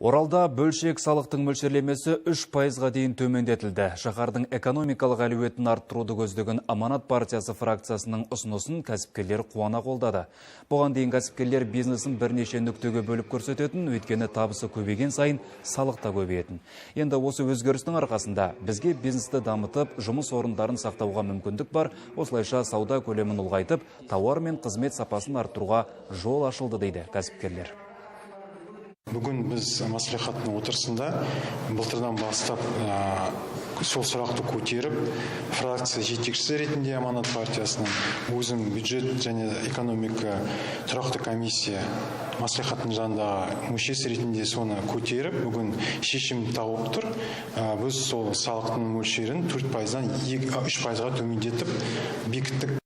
Оралда бөлшек салықтың мөлшерлемесі 3%-ға дейін төмендетілді. Шаһардың экономикалық әлеуетін арттыруды көздеген Аманат партиясы фракциясының ұсынысын кәсіпкерлер қуана қолдады. Бұған дейін кәсіпкерлер бизнесін бірнеше нүктеге бөліп көрсететін, өйткені табысы көбейген сайын салық та көбейетін. Енді осы өзгерістің арқасында бізге бизнесті дамытып, жұмыс орындарын сақтауға мүмкіндік бар, осылайша сауда көлемін ұлғайтып, тауар мен қызмет сапасын арттыруға жол ашылды дейді кәсіпкерлер. Бүгін біз мәслихаттың отырысында былтырдан бастап сол сұрақты көтеріп, фракция жетекшісі ретінде Аманат партиясының өзім бюджет және экономика тұрақты комиссия мәслихаттың жанындағы мүшесі ретінде соны көтеріп, бүгін шешім тауып тұр. Біз сол салықтың мөлшерін 4%-дан 3%-ға төмендетіп бекіттік.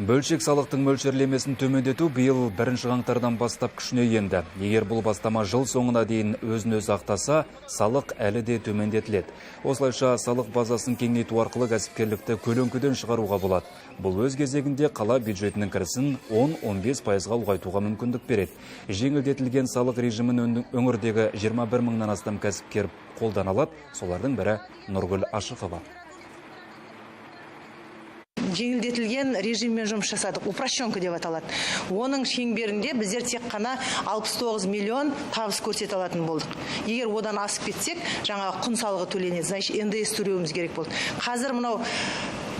Бөлшек салықтың мөлшерлемесін төмендету биыл 1 қаңтардан бастап күшіне енді. Егер бұл бастама жыл соңына дейін өзін-өзі ақтаса, салық әлі де төмендетіледі. Осылайша салық базасын кеңейту арқылы кәсіпкерлікті көлеңкеден шығаруға болады. Бұл өз кезегінде қала бюджетінің кірісін 10-15%-ға ұлғайтуға мүмкіндік береді. Жеңілдетілген салық режимін өңірдегі 21 мыңнан астам кәсіпкер қолдана алады. Солардың бірі Нұргүл Ашықова. Жеңілдетілген режиммен жұмыс жасадық, упрощенка деп аталады. Оның шеңберінде біздер тек қана 69 миллион табыс көрсете алатын болдық. Егер одан асып кетсек, жаңағы құн салығы төленеді, значит НДС төлеуіміз керек болды. Қазір мынау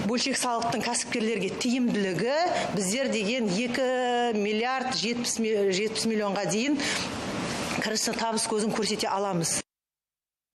бөлшек салықтың кәсіпкерлерге тиімділігі біздер деген 2 миллиард 70 миллионға дейін кірісі табыс көзін көрсете аламыз.